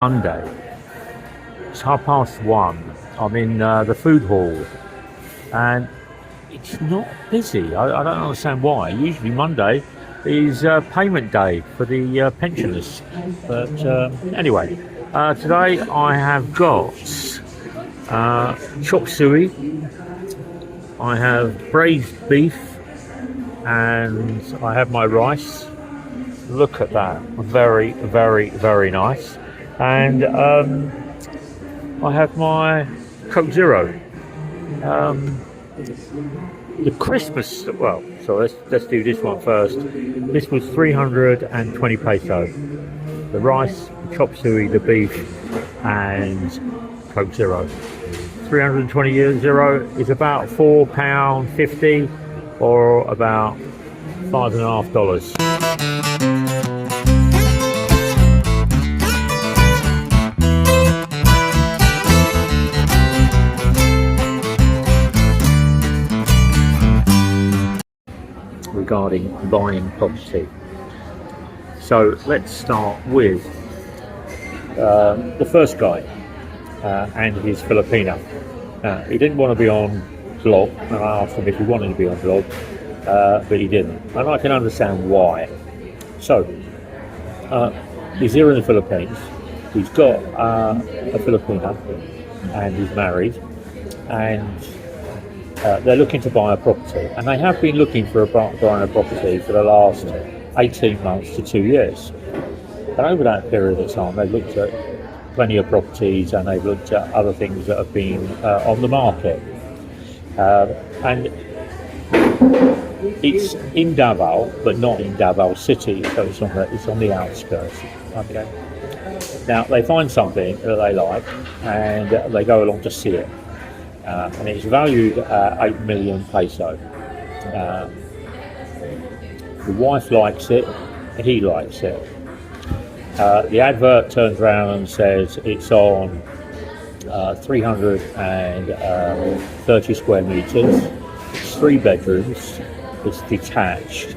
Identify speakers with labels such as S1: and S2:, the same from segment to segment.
S1: Monday. It's 1:30. I'm in the food hall and it's not busy. I don't understand why. Usually Monday is payment day for the pensioners. But anyway, today I have got chop suey, I have braised beef, and I have my rice. Look at that. Very, very, very nice. And I have my Coke Zero. The Christmas, well, so let's do this one first. This was 320 peso. The rice, the chop suey, the beef, and Coke Zero. 320 euro is about £4.50 or about $5.50. Regarding buying property. So let's start with the first guy and his Filipino. He didn't want to be on vlog, and I asked him if he wanted to be on vlog, but he didn't, and I can understand why. So he's here in the Philippines. He's got a Filipino and he's married, and they're looking to buy a property, and they have been looking for buying a property for the last 18 months to 2 years. And over that period of time, they've looked at plenty of properties, and they've looked at other things that have been on the market. And it's in Davao, but not in Davao City, so it's on the outskirts. Okay. Now they find something that they like, and they go along to see it. And it's valued at 8 million peso. The wife likes it, he likes it. The advert turns around and says it's on 330 square meters, it's 3 bedrooms, it's detached,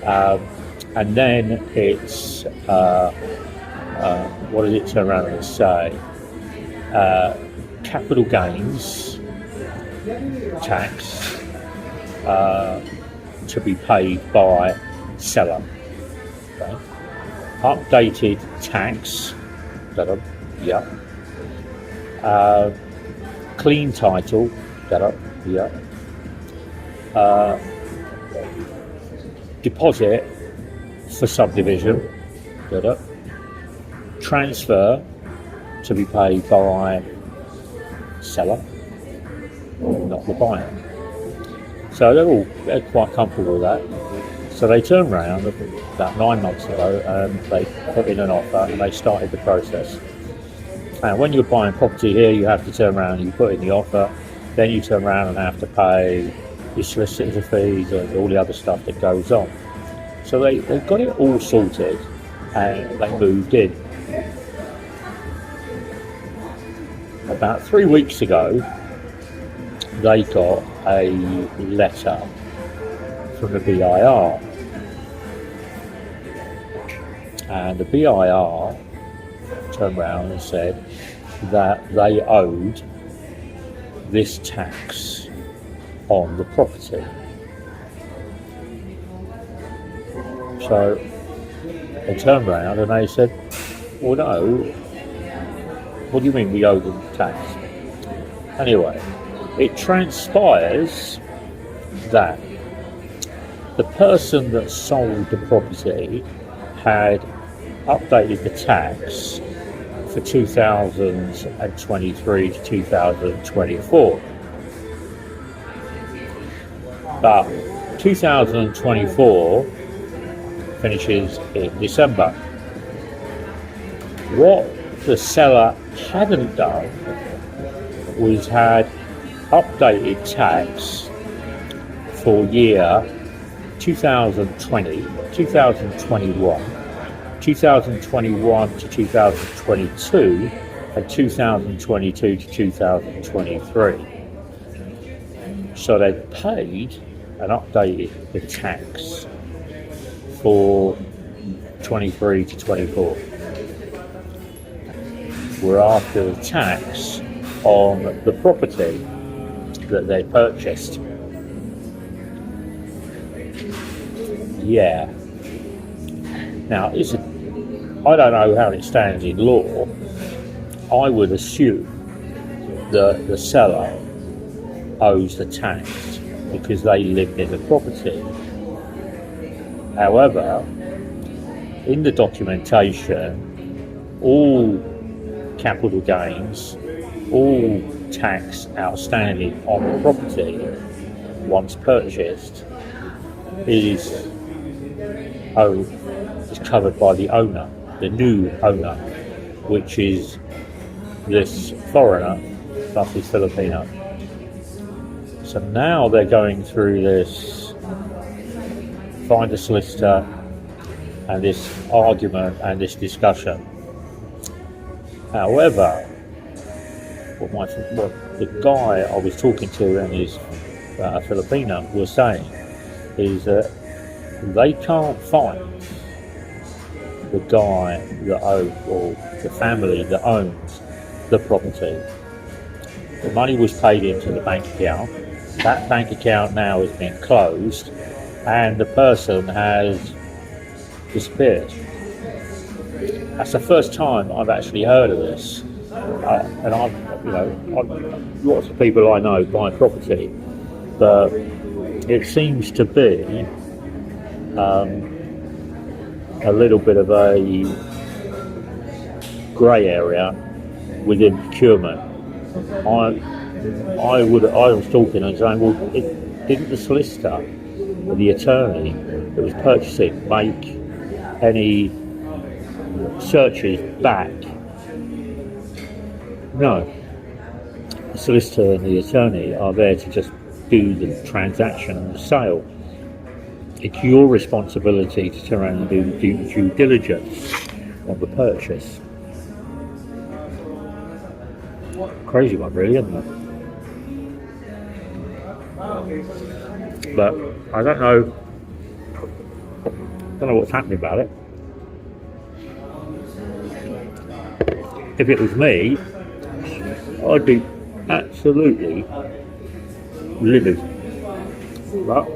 S1: and then it's, what does it turn around and say? Capital gains tax to be paid by seller. Okay. Updated tax, yeah. Clean title, yeah. Deposit for subdivision, transfer to be paid by seller, not the buyer. So they're quite comfortable with that. So they turned around about 9 months ago and they put in an offer and they started the process. And when you're buying property here, you have to turn around and you put in the offer, then you turn around and have to pay your solicitor fees and all the other stuff that goes on. So they've got it all sorted and they moved in. About 3 weeks ago, they got a letter from the BIR, and the BIR turned around and said that they owed this tax on the property. So they turned around and they said, well, no, what do you mean we owe them tax? Anyway, it transpires that the person that sold the property had updated the tax for 2023 to 2024. But 2024 finishes in December. What the seller hadn't done was had updated tax for year 2020, 2021, 2021 to 2022, and 2022 to 2023. So they paid and updated the tax for 23 to 24. were after the tax on the property that they purchased. Yeah. Now, I don't know how it stands in law. I would assume that the seller owes the tax because they lived in the property. However, in the documentation, all capital gains, all tax outstanding on the property once purchased is covered by the owner, the new owner, which is this foreigner plus this Filipino. So now they're going through this find a solicitor and this argument and this discussion. However, what the guy I was talking to and his Filipino was saying is that they can't find the guy that owns, or the family that owns the property. The money was paid into the bank account. That bank account now has been closed, and the person has disappeared. That's the first time I've actually heard of this. And lots of people I know buy property, but it seems to be a little bit of a grey area within procurement. I was talking and saying, well, didn't the solicitor, or the attorney that was purchasing, make any searches back? No. The solicitor and the attorney are there to just do the transaction and the sale. It's your responsibility to turn around and do due diligence on the purchase. Crazy one, really, isn't it? But I don't know what's happening about it. If it was me, I'd be absolutely livid. But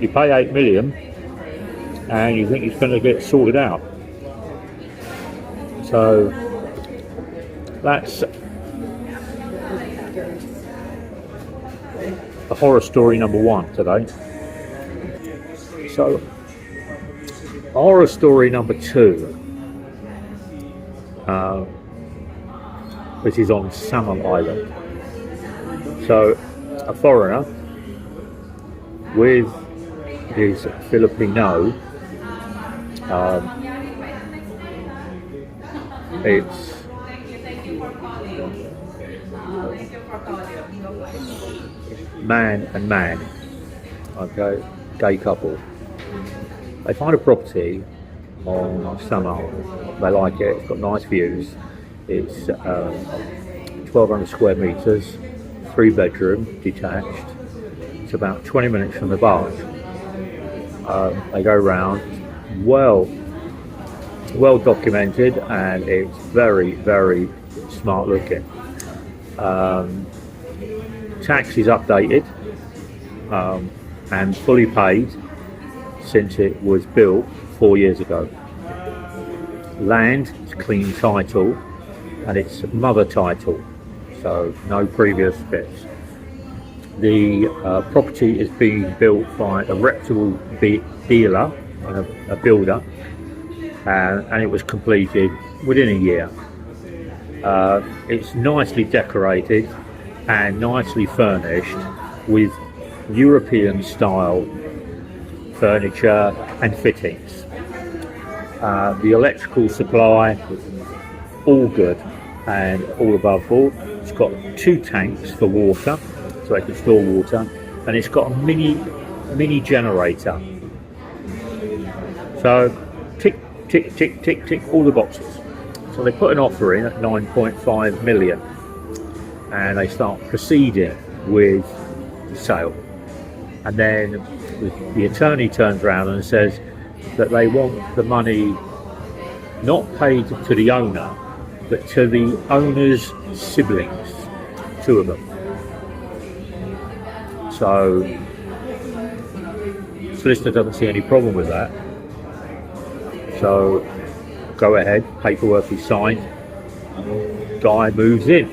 S1: you pay 8 million and you think it's going to get sorted out. So that's the horror story number one today. So horror story number two, which is on Salmon Island. So a foreigner with his Filipino, it's man and man, okay, gay couple. They find a property on Salmon. They like it, it's got nice views. It's 1,200 square metres, 3-bedroom, detached. It's about 20 minutes from the barge. They go round, well documented, and it's very, very smart looking. Tax is updated and fully paid since it was built 4 years ago. Land is clean title, and it's mother title, so no previous bits. The property is being built by a reputable dealer and a builder, and it was completed within a year. It's nicely decorated and nicely furnished with European style furniture and fittings. The electrical supply, all good and all above board. It's got 2 tanks for water, so they can store water, and it's got a mini generator. So tick, tick, tick, tick, tick, all the boxes. So they put an offer in at 9.5 million, and they start proceeding with the sale. And then the attorney turns around and says that they want the money not paid to the owner, but to the owner's siblings, two of them. So, solicitor doesn't see any problem with that. So, go ahead, paperwork is signed. Guy moves in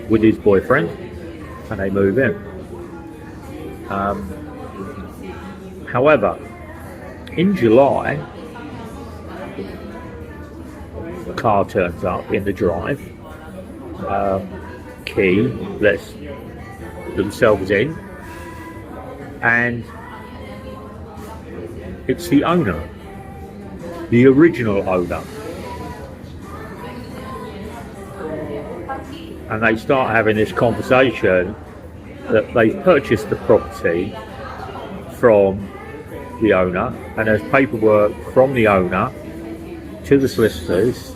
S1: with his boyfriend, and they move in. However, in July, the car turns up in the drive. Key lets themselves in, and it's the owner, the original owner. And they start having this conversation that they've purchased the property from the owner, and there's paperwork from the owner to the solicitors,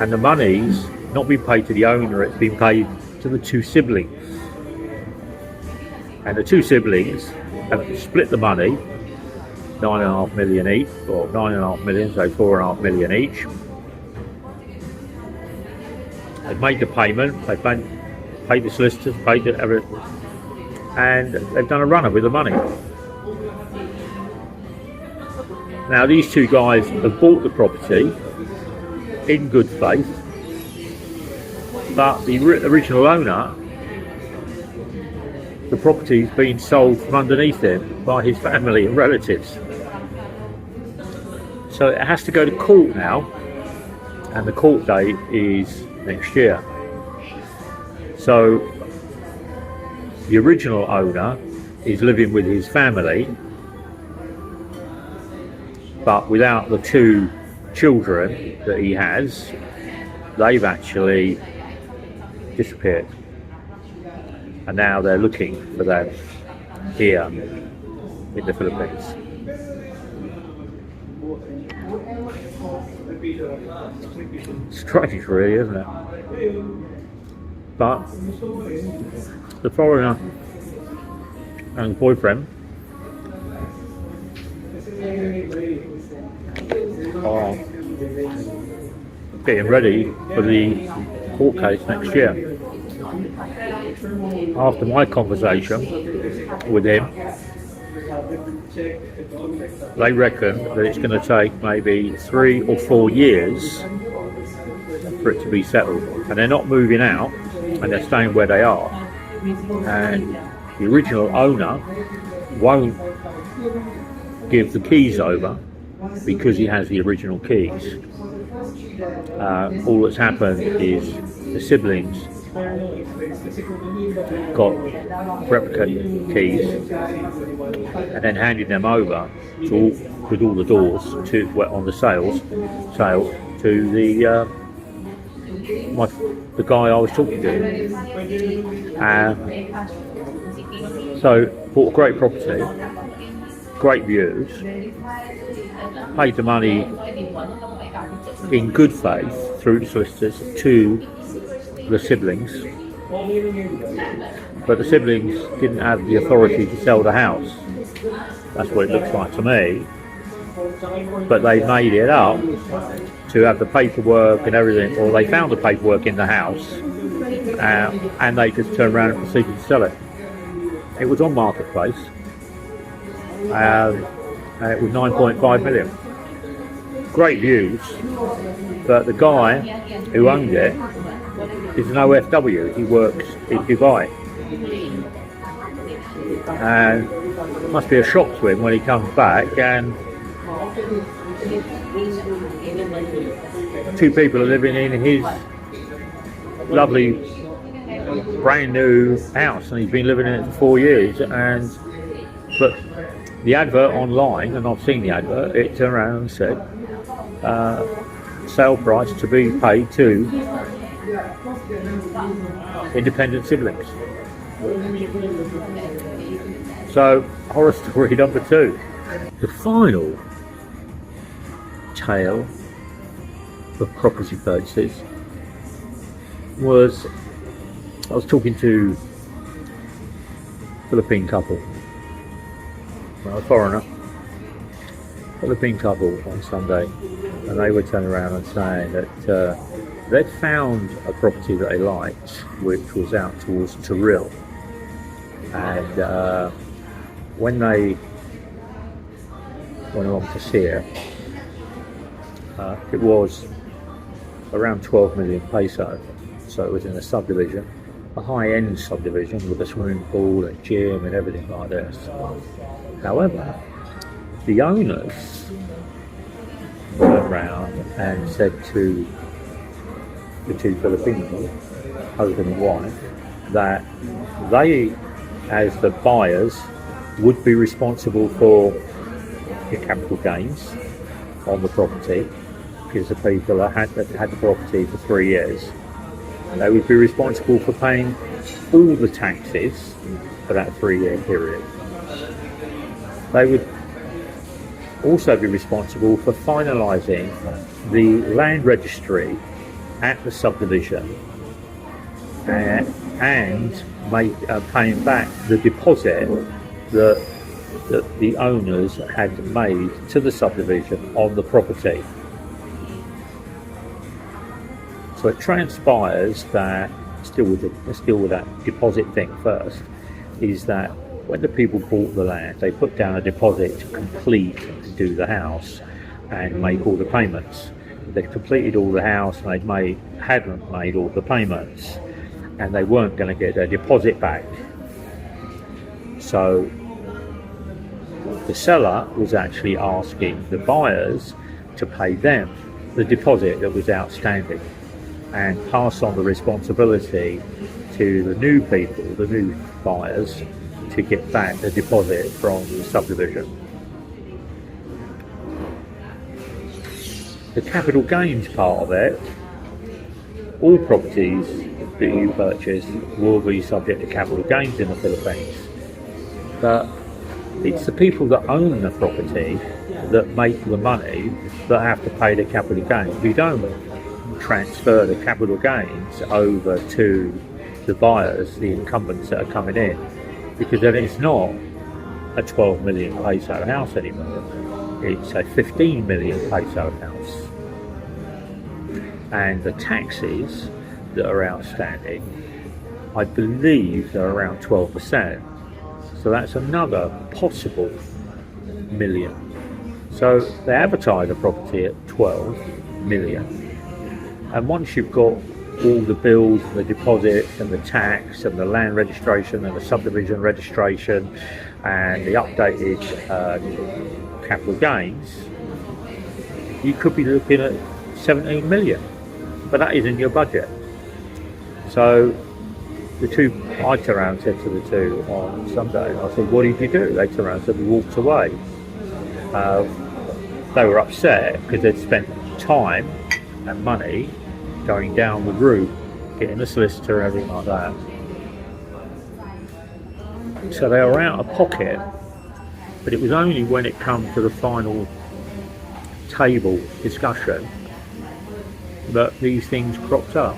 S1: and the money's not been paid to the owner, it's been paid to the two siblings. And the two siblings have split the money, 9.5 million each, or 9.5 million, so 4.5 million each. They've made the payment, they've paid the solicitors, paid everything, and they've done a runner with the money. Now these two guys have bought the property in good faith, but the original owner, the property's been sold from underneath him by his family and relatives. So it has to go to court now, and the court date is next year. So the original owner is living with his family, but without the two children that he has, they've actually disappeared. And now they're looking for them here in the Philippines. Strange, really, isn't it? But the foreigner and the boyfriend are getting ready for the court case next year. After my conversation with him, they reckon that it's going to take maybe 3 or 4 years for it to be settled, and they're not moving out, and they're staying where they are, and the original owner won't give the keys over because he has the original keys. All that's happened is the siblings got replicate keys and then handed them over with all the doors to on the sale to the guy I was talking to. So bought a great property, great views, paid the money in good faith through the solicitors to the siblings, but the siblings didn't have the authority to sell the house. That's what it looks like to me. But they made it up to have the paperwork and everything, or they found the paperwork in the house, and they just turned around and proceeded to sell it. It was on Marketplace, and it was 9.5 million. Great views, but the guy who owned it is an OFW. He works in Dubai, and it must be a shock to him when he comes back and two people are living in his lovely brand new house, and he's been living in it for 4 years. But the advert online, and I've seen the advert, it turned around and said sale price to be paid to independent siblings. So, horror story number 2. The final tale of property purchases was, I was talking to a Philippine couple, well, a foreigner, Philippine couple on Sunday, and they were turning around and saying that they'd found a property that they liked, which was out towards Tyrrell, and when they went along to see it, it was around 12 million peso, so it was in a subdivision, a high-end subdivision with a swimming pool and gym and everything like this. However, the owners went around and said to the two Filipinos, husband and wife, that they, as the buyers, would be responsible for the capital gains on the property, because the people that had the property for 3 years, they would be responsible for paying all the taxes for that 3-year period. They would also be responsible for finalising the land registry at the subdivision and paying back the deposit that the owners had made to the subdivision on the property. So it transpires that, still with that deposit thing first, is that when the people bought the land, they put down a deposit to complete and do the house and make all the payments. They'd completed all the house and hadn't made all the payments, and they weren't going to get their deposit back. So the seller was actually asking the buyers to pay them the deposit that was outstanding and pass on the responsibility to the new people, the new buyers, to get back the deposit from the subdivision. The capital gains part of it, all properties that you purchase will be subject to capital gains in the Philippines, but it's the people that own the property that make the money that have to pay the capital gains. You don't transfer the capital gains over to the buyers, the incumbents that are coming in, because then it's not a 12 million peso house anymore, it's a 15 million peso house. And the taxes that are outstanding, I believe they're around 12%. So that's another possible million. So they advertise a property at 12 million. And once you've got all the bills and the deposits and the tax and the land registration and the subdivision registration and the updated capital gains, you could be looking at 17 million. But that is in your budget. So I turned around and said to the two on Sunday, I said, what did you do? They turned around and said, we walked away. They were upset because they'd spent time and money going down the route, getting a solicitor and everything like that. So they were out of pocket, but it was only when it come to the final table discussion that these things cropped up.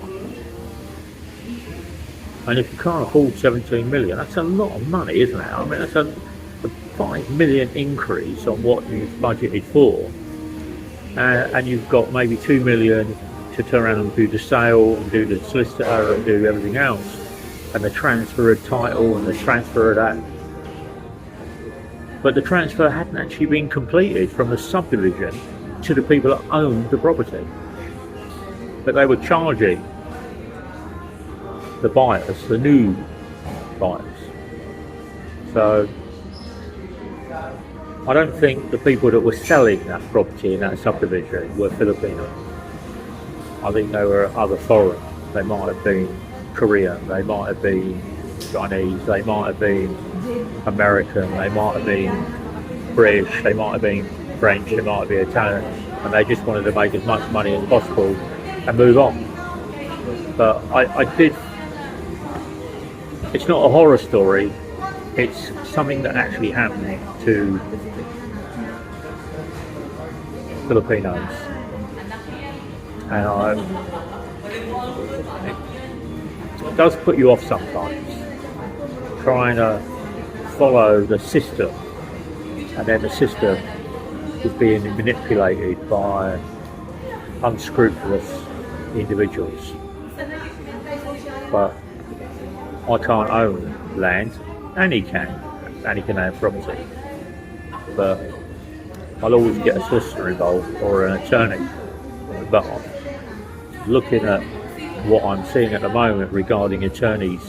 S1: And if you can't afford 17 million, that's a lot of money, isn't it? I mean, that's a 5 million increase on what you've budgeted for. And you've got maybe 2 million to turn around and do the sale and do the solicitor and do everything else. And the transfer of title and the transfer of that. But the transfer hadn't actually been completed from the subdivision to the people that owned the property. But they were charging the buyers, the new buyers. So I don't think the people that were selling that property in that subdivision were Filipino. I think they were other foreign. They might have been Korean, they might have been Chinese, they might have been American, they might have been British, they might have been French, they might have been Italian, and they just wanted to make as much money as possible and move on. But I did, it's not a horror story, it's something that actually happened to Filipinos. And it does put you off sometimes, trying to follow the system, and then the system is being manipulated by unscrupulous individuals. But I can't own land, and he can have property. But I'll always get a solicitor involved or an attorney. But looking at what I'm seeing at the moment regarding attorneys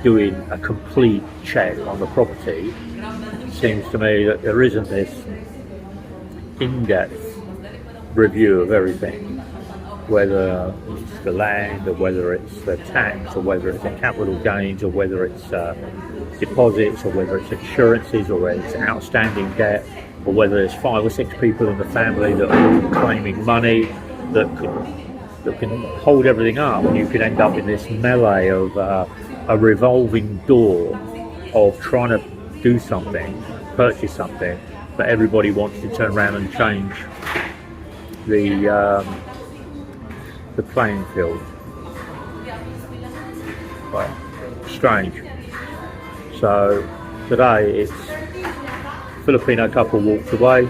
S1: doing a complete check on the property, it seems to me that there isn't this in-depth review of everything, whether it's the land or whether it's the tax or whether it's the capital gains or whether it's deposits or whether it's insurances or whether it's outstanding debt or whether there's 5 or 6 people in the family that are all claiming money that can hold everything up, and you can end up in this melee of a revolving door of trying to do something, purchase something, but everybody wants to turn around and change the playing field. Quite strange. So today it's Filipino couple walked away.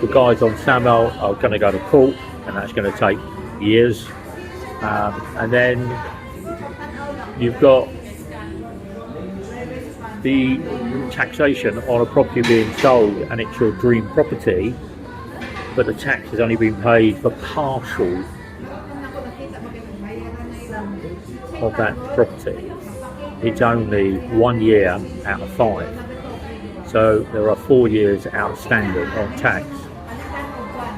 S1: The guys on Samuel are going to go to court, and that's going to take years. And then you've got the taxation on a property being sold, and it's your dream property, but the tax has only been paid for partial of that property. It's only 1 year out of 5. So there are 4 years outstanding on tax,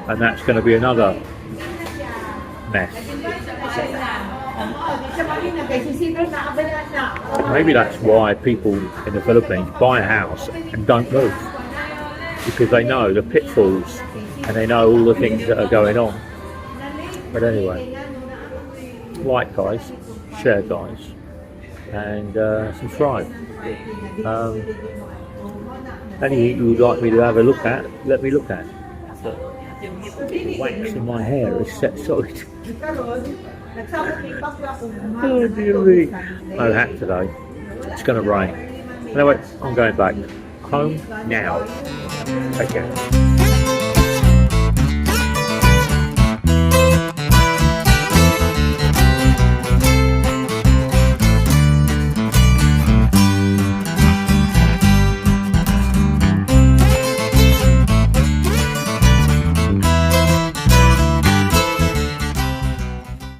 S1: and that's going to be another mess. Maybe that's why people in the Philippines buy a house and don't move, because they know the pitfalls and they know all the things that are going on. But anyway, like guys, share guys, and subscribe. Anything you would like me to have a look at, let me look at. The wax in my hair is set solid. Oh dear me. No hat today. It's going to rain. Anyway, I'm going back home now. Take care.